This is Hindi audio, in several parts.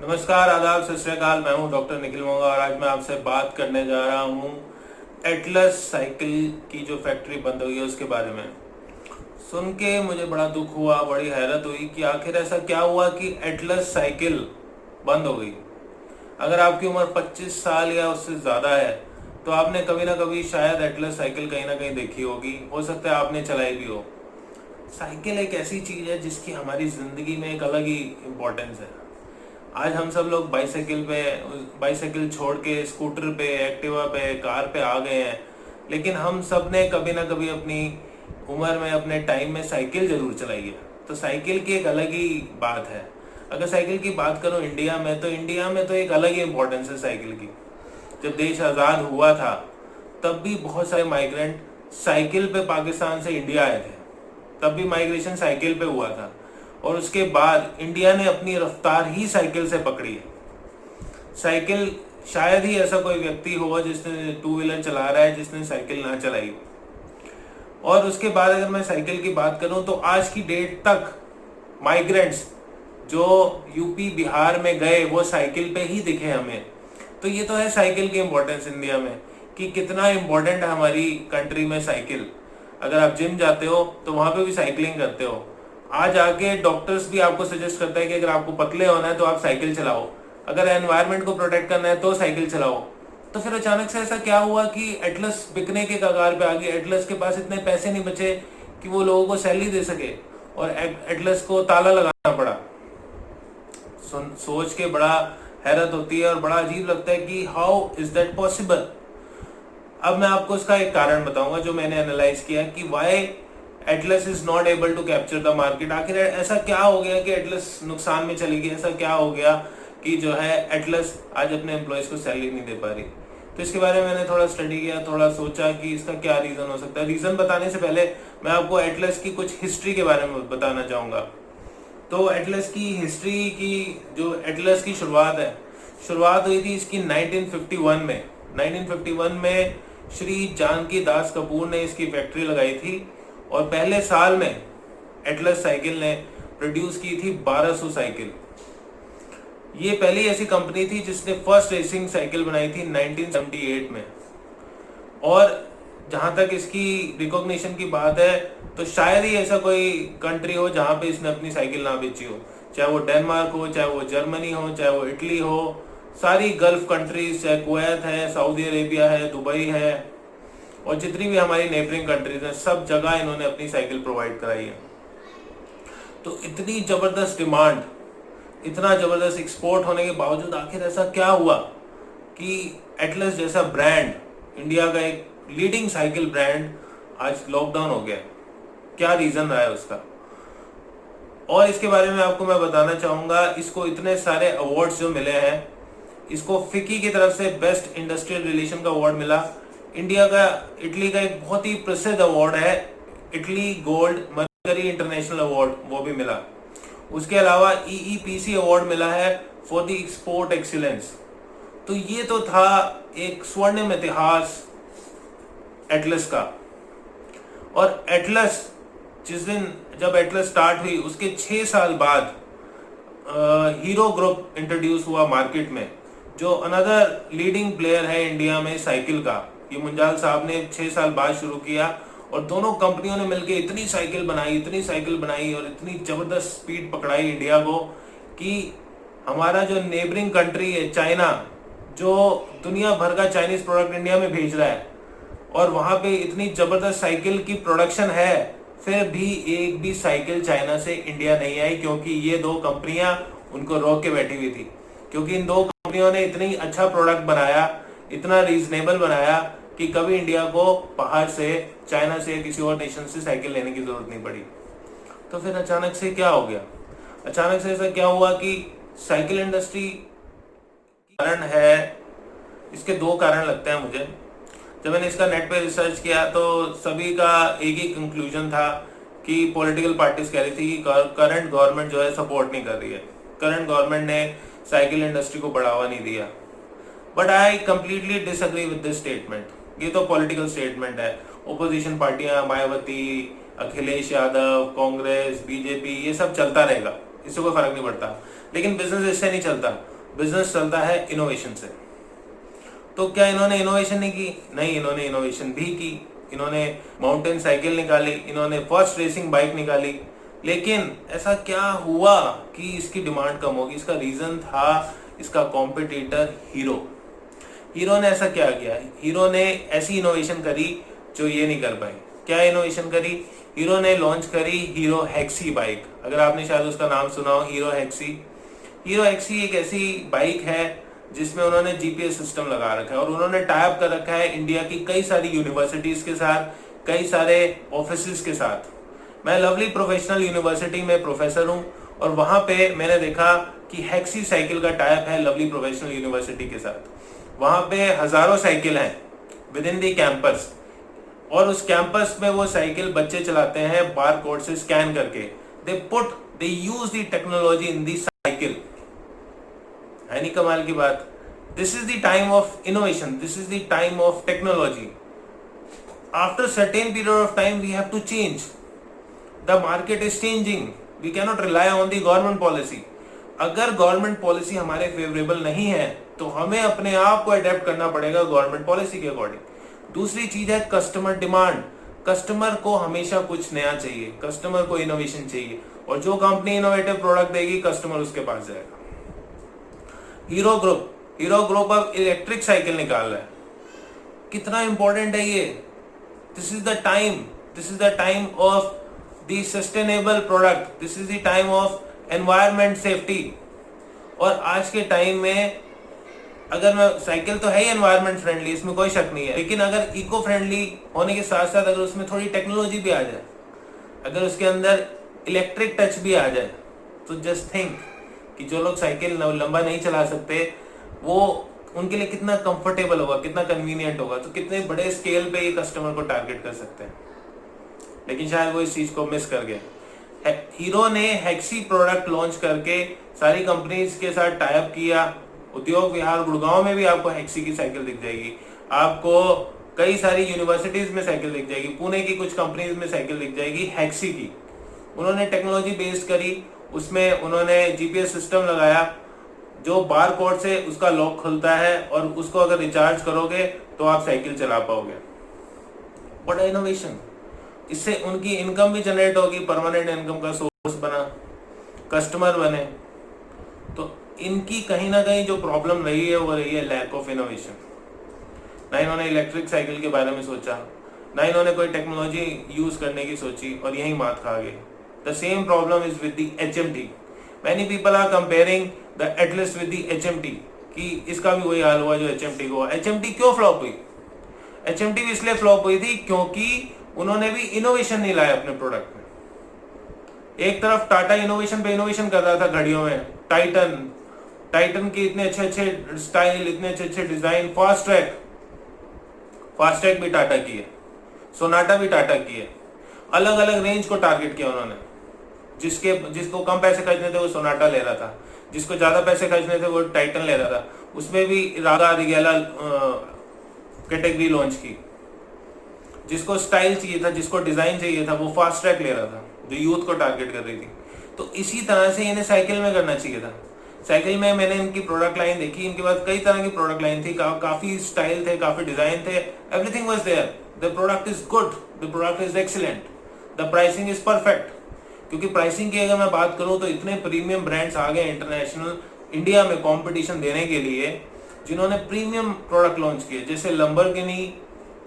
नमस्कार, आदाब, सत श्री अकाल। मैं हूं डॉक्टर निखिल मोंगा और आज मैं आपसे बात करने जा रहा हूं एटलस साइकिल की जो फैक्ट्री बंद हुई है उसके बारे में। सुन के मुझे बड़ा दुख हुआ, बड़ी हैरत हुई कि आखिर ऐसा क्या हुआ कि एटलस साइकिल बंद हो गई। अगर आपकी उम्र 25 साल या उससे ज़्यादा है तो आपने कभी ना कभी शायद एटलस साइकिल कहीं ना कहीं देखी होगी, हो सकता है आपने चलाई भी हो। साइकिल एक ऐसी चीज़ है जिसकी हमारी ज़िंदगी में एक अलग ही इम्पोर्टेंस है। आज हम सब लोग बाइसाइकिल छोड़ के स्कूटर पे, एक्टिवा पे, कार पे आ गए हैं, लेकिन हम सब ने कभी ना कभी अपनी उम्र में, अपने टाइम में साइकिल जरूर चलाई है। तो साइकिल की एक अलग ही बात है। अगर साइकिल की बात करूं इंडिया में तो एक अलग ही इम्पोर्टेंस है साइकिल की। जब देश आज़ाद हुआ था तब भी बहुत सारे माइग्रेंट साइकिल पे पाकिस्तान से इंडिया आए थे। तब भी माइग्रेशन साइकिल पे हुआ था और उसके बाद इंडिया ने अपनी रफ्तार ही साइकिल से पकड़ी है। साइकिल, शायद ही ऐसा कोई व्यक्ति होगा जिसने टू व्हीलर चला रहा है जिसने साइकिल ना चलाई हो। और उसके बाद अगर मैं साइकिल की बात करूं तो आज की डेट तक माइग्रेंट्स जो यूपी बिहार में गए वो साइकिल पे ही दिखे हमें। तो ये तो है साइकिल की इम्पोर्टेंस इंडिया में कि कितना इम्पोर्टेंट है हमारी कंट्री में साइकिल। अगर आप जिम जाते हो तो वहां पे भी साइकिलिंग करते हो। आज आके डॉक्टर्स भी आपको सजेस्ट करता है कि अगर आपको पतले होना है तो आप साइकिल चलाओ, अगर एनवायरनमेंट को प्रोटेक्ट करना है तो साइकिल चलाओ। तो फिर अचानक से ऐसा क्या हुआ कि एटलस बिकने के कगार पे आ गई। एटलस के पास इतने पैसे नहीं बचे कि वो लोगों को सैलरी दे सके और एटलस को ताला लगाना पड़ा। सोच के बड़ा हैरत होती है और बड़ा अजीब लगता है कि हाउ इज दैट पॉसिबल। अब मैं आपको इसका एक कारण बताऊंगा जो मैंने एनालाइज किया कि why Atlas is not able to capture the market. आखिर ऐसा क्या हो गया कि एटलस नुकसान में चली गई। ऐसा क्या हो गया कि जो है एटलस आज अपने एम्प्लॉयज को सैलरी नहीं दे पा रही। तो इसके बारे में मैंने थोड़ा स्टडी किया, थोड़ा सोचा कि इसका क्या रीजन हो सकता है। रीजन बताने से पहले मैं आपको एटलस की कुछ हिस्ट्री के बारे में बताना चाहूंगा। तो एटलस की हिस्ट्री की, जो एटलस की शुरुआत हुई थी इसकी 1951 में। 1951 में श्री जानकी दास कपूर ने इसकी फैक्ट्री लगाई थी और पहले साल में एटलस साइकिल ने प्रोड्यूस की थी 1200 साइकिल। ये पहली ऐसी कंपनी थी जिसने फर्स्ट रेसिंग साइकिल बनाई थी 1978 में। और जहां तक इसकी रिकॉग्निशन की बात है तो शायद ही ऐसा कोई कंट्री हो जहां पे इसने अपनी साइकिल ना बेची हो। चाहे वो डेनमार्क हो, चाहे वो जर्मनी हो, चाहे वो इटली हो, सारी गल्फ कंट्रीज, चाहे कुवैत है, सऊदी अरेबिया है, दुबई है और जितनी भी हमारी नेबरिंग कंट्रीज हैं, सब जगह इन्होंने अपनी साइकिल प्रोवाइड कराई है। तो इतनी जबरदस्त डिमांड, इतना जबरदस्त एक्सपोर्ट होने के बावजूद आखिर ऐसा क्या हुआ कि एटलस जैसा ब्रांड, इंडिया का एक लीडिंग साइकिल ब्रांड, आज लॉकडाउन हो गया। क्या रीजन रहा है उसका, और इसके बारे में आपको मैं बताना चाहूंगा। इसको इतने सारे अवार्ड्स जो मिले हैं, इसको फिकी की तरफ से बेस्ट इंडस्ट्रियल रिलेशन का अवार्ड मिला। इंडिया का, इटली का एक बहुत ही प्रसिद्ध अवार्ड है Italy gold mercury international award, वो भी मिला। उसके अलावा EEPC अवार्ड मिला है फॉर द एक्सपोर्ट एक्सीलेंस। तो ये तो था एक स्वर्णिम इतिहास एटलस का। और एटलस, जिस दिन जब एटलस स्टार्ट हुई उसके 6 साल बाद हीरो ग्रुप इंट्रोड्यूस हुआ मार्केट में, जो अनदर लीडिंग प्लेयर है इंडिया में साइकिल का। ये मुंजाल साहब ने 6 साल बाद शुरू किया और दोनों कंपनियों ने मिलकर इतनी साइकिल बनाई और इतनी जबरदस्त स्पीड पकड़ाई इंडिया को कि हमारा जो नेबरिंग कंट्री है चाइना, जो दुनिया भर का चाइनीज प्रोडक्ट इंडिया में भेज रहा है और वहां पे इतनी जबरदस्त साइकिल की प्रोडक्शन है, फिर भी एक भी साइकिल चाइना से इंडिया नहीं आई, क्योंकि ये दो कंपनियां उनको रोक के बैठी हुई थी। क्योंकि इन दो कंपनियों ने इतनी अच्छा प्रोडक्ट बनाया, इतना रीजनेबल बनाया कि कभी इंडिया को बाहर से, चाइना से, किसी और नेशन से साइकिल लेने की जरूरत नहीं पड़ी। तो फिर अचानक से क्या हो गया, अचानक से ऐसा क्या हुआ कि साइकिल इंडस्ट्री, कारण है, इसके 2 कारण लगते हैं मुझे। जब मैंने इसका नेट पे रिसर्च किया तो सभी का एक ही कंक्लूजन था कि पॉलिटिकल पार्टीज कह रही थी कि करंट गवर्नमेंट जो है सपोर्ट नहीं कर रही है, करंट गवर्नमेंट ने साइकिल इंडस्ट्री को बढ़ावा नहीं दिया। But I completely disagree with this statement. ये तो पॉलिटिकल स्टेटमेंट है। ओपोजिशन पार्टियां, मायावती, अखिलेश यादव, कांग्रेस, बीजेपी, ये सब चलता रहेगा, इससे कोई फर्क नहीं पड़ता। लेकिन बिजनेस इससे नहीं चलता। बिजनेस चलता है इनोवेशन से। तो क्या इन्होंने इनोवेशन नहीं की? नहीं, इन्होंने इनोवेशन भी की। इन्होंने माउंटेन साइकिल निकाली, इन्होंने फर्स्ट रेसिंग बाइक निकाली, लेकिन ऐसा क्या हुआ कि इसकी डिमांड कम होगी? इसका रीजन था इसका कॉम्पिटिटर हीरो। हीरो ने ऐसा क्या किया? हीरो ने ऐसी इनोवेशन करी जो ये नहीं कर पाई। क्या इनोवेशन करी? हीरो ने लॉन्च करी हीरो हेक्सी बाइक। अगर आपने शायद उसका नाम सुना हो, हीरो हेक्सी। हीरो हेक्सी एक ऐसी बाइक है जिसमें उन्होंने जीपीएस सिस्टम लगा रखा है और उन्होंने टाई अप कर रखा है इंडिया की कई सारी यूनिवर्सिटीज के साथ, कई सारे ऑफिस के साथ। मैं लवली प्रोफेशनल यूनिवर्सिटी में प्रोफेसर हूं और वहां पे मैंने देखा कि हेक्सी साइकिल का टाई अप है लवली प्रोफेशनल यूनिवर्सिटी के साथ। वहां पे हजारों साइकिल हैं विद इन दी कैंपस और उस कैंपस में वो साइकिल बच्चे चलाते हैं बार कोड से स्कैन करके। They use the technology in the cycle. है नहीं कमाल की बात? This is the time of innovation, this is the time of technology. After certain period of time we have to change. The market is changing, we cannot rely on the government policy. अगर गवर्नमेंट पॉलिसी हमारे फेवरेबल नहीं है तो हमें अपने आप को अडेप्ट करना पड़ेगा गवर्नमेंट पॉलिसी के अकॉर्डिंग। दूसरी चीज है कस्टमर डिमांड। कस्टमर को हमेशा कुछ नया चाहिए, कस्टमर को इनोवेशन चाहिए और जो कंपनी इनोवेटिव प्रोडक्ट देगी कस्टमर उसके पास जाएगा। हीरो ग्रुप अब इलेक्ट्रिक साइकिल निकाल रहा है। कितना इंपॉर्टेंट है ये? This is the time of the sustainable product, this is the time of environment safety. और आज के टाइम में अगर मैं साइकिल तो है ही एनवायरमेंट फ्रेंडली, इसमें कोई शक नहीं है, लेकिन अगर इको फ्रेंडली होने के साथ साथ अगर उसमें थोड़ी टेक्नोलॉजी भी आ जाए, अगर उसके अंदर इलेक्ट्रिक टच भी आ जाए, तो जस्ट थिंक कि जो लोग साइकिल लंबा नहीं चला सकते वो उनके लिए कितना कंफर्टेबल होगा, कितना कन्वीनियंट होगा। तो कितने बड़े स्केल पे ये कस्टमर को टारगेट कर सकते हैं, लेकिन शायद वो इस चीज को मिस कर गए। हीरो ने हेक्सी प्रोडक्ट लॉन्च करके सारी कंपनीज के साथ टाई अप किया। उद्योग विहार गुड़गांव में भी आपको हेक्सी की साइकिल दिख जाएगी, आपको कई सारी यूनिवर्सिटीज में साइकिल दिख जाएगी, पुणे की कुछ कंपनीज में साइकिल दिख जाएगी हेक्सी की। उन्होंने टेक्नोलॉजी बेस्ड करी, उसमें उन्होंने जीपीएस सिस्टम लगाया जो बार कोड से उसका लॉक खुलता है और उसको अगर रिचार्ज करोगे तो आप साइकिल चला पाओगे। What innovation! इससे उनकी इनकम भी जनरेट होगी, परमानेंट इनकम का सोर्स बना, कस्टमर बने। तो इनकी कहीं ना कहीं जो प्रॉब्लम रही है वो रही है लैक ऑफ इनोवेशन। ना इन्होंने इलेक्ट्रिक साइकिल के बारे में सोचा, ना इन्होंने कोई टेक्नोलॉजी यूज करने की सोची और यही मात खा गए। The same problem is with the HMT। Many people are comparing the Atlas with the HMT कि इसका भी वही हाल हुआ जो HMT को हुआ। HMT क्यों फ्लॉप हुई? HMT भी इसलिए फ्लॉप हुई थी क्योंकि उन्होंने भी इनोवेशन नहीं लाया अपने प्रोडक्ट में। एक तरफ टाटा इनोवेशन पे इनोवेशन कर रहा था घड़ियों में, टाइटन के इतने अच्छे अच्छे स्टाइल, इतने अच्छे अच्छे डिजाइन, फास्ट ट्रैक भी टाटा की है, सोनाटा भी टाटा की है। अलग अलग रेंज को टारगेट किया उन्होंने। जिसको कम पैसे खर्चने थे वो सोनाटा ले रहा था, जिसको ज्यादा पैसे खर्चने थे वो टाइटन ले रहा था। उसमें भी रागा रिगेला कैटेगरी लॉन्च की। जिसको स्टाइल चाहिए था, जिसको डिजाइन चाहिए था, वो फास्ट ट्रैक ले रहा था जो यूथ को टारगेट कर रही थी। तो इसी तरह से इन्हें साइकिल में करना चाहिए था। साइकिल में मैंने इनकी प्रोडक्ट लाइन देखी, इनके पास कई तरह की प्रोडक्ट लाइन थी, काफी स्टाइल थे, काफी डिजाइन थे, everything was there. The product is good, the product is excellent, the pricing is perfect. क्योंकि प्राइसिंग की अगर मैं बात करूं तो इतने प्रीमियम ब्रांड्स आ गए इंटरनेशनल इंडिया में कंपटीशन देने के लिए, जिन्होंने प्रीमियम प्रोडक्ट लॉन्च किए। जैसे लंबोर्गिनी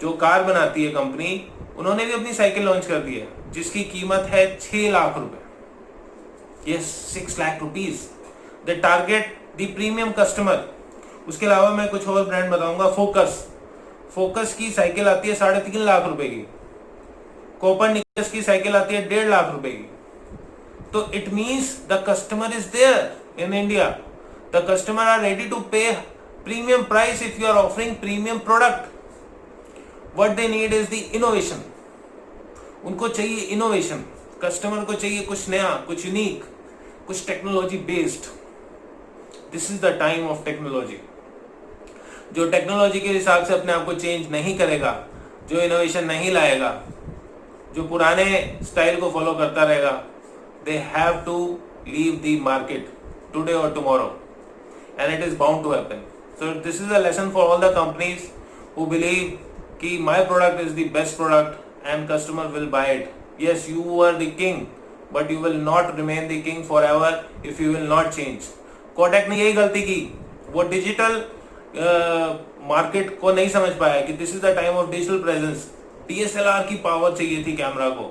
जो कार बनाती है कंपनी, उन्होंने भी अपनी साइकिल लॉन्च कर दी है जिसकी कीमत है 6 लाख रुपए। ये 6 lakh rupees. They target the premium customer. उसके अलावा मैं कुछ और ब्रांड बताऊंगा। फोकस की साइकिल आती है 3.5 लाख रुपए की। कोपरनिकस की साइकिल आती है 1.5 लाख रुपए की। तो it means the customer is there in India. The customer are ready to pay premium price if you are offering premium product. What they need is the innovation. उनको चाहिए इनोवेशन, कस्टमर को चाहिए कुछ नया, कुछ यूनिक, कुछ technology based. This is the time of technology. जो टेक्नोलॉजी के हिसाब से अपने आप को चेंज नहीं करेगा, जो इनोवेशन नहीं लाएगा, जो पुराने स्टाइल को फॉलो करता रहेगा, they have to leave the market today और tomorrow. and it is bound to happen. So this is a lesson for all the companies who believe कि my product is the best product and customer will buy it. Yes, you are the king, but you will not remain the king forever if you will not change. Kotak ने यही गलती की, वो डिजिटल मार्केट को नहीं समझ पाया कि this is the time of digital presence. DSLR की पावर चाहिए थी कैमरा को.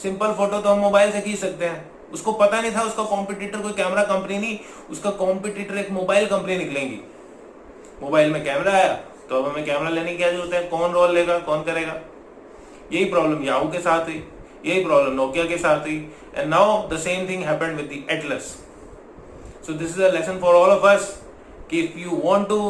सिंपल फोटो तो हम मोबाइल से खींच सकते हैं. उसको पता नहीं था उसका कॉम्पिटिटर कोई कैमरा कंपनी नहीं, उसका कॉम्पिटिटर एक मोबाइल कंपनी निकलेंगी. मोबाइल में कैमरा आया तो अब हमें कैमरा लेने की क्या जरूरत है, कौन रोल लेगा, कौन करेगा. यही प्रॉब्लम याहू के साथ हुई, यही प्रॉब्लम नोकिया के साथ हुई, and now the same thing happened with the Atlas. So this is a lesson for all of us कि if you want to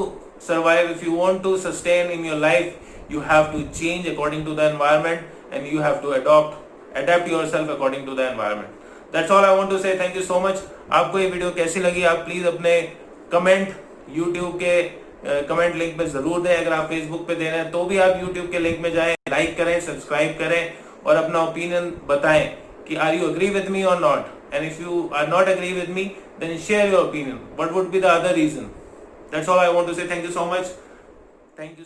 survive, if you want to sustain in your life, you have to change according to the environment and you have to adapt yourself according to the environment. That's all I want to say. Thank you so much. आपको ये वीडियो कैसी लगी आप प्लीज अपने कमेंट YouTube के कमेंट लिंक पे जरूर दें. अगर आप Facebook पे दे रहे हैं तो भी आप YouTube के लिंक में जाएं, लाइक करें, सब्सक्राइब करें और अपना ओपिनियन बताएं कि are you agree with me or not. And if you are not agree with me then share your opinion. What would be the other reason? That's all I want to say. Thank you so much. Thank you.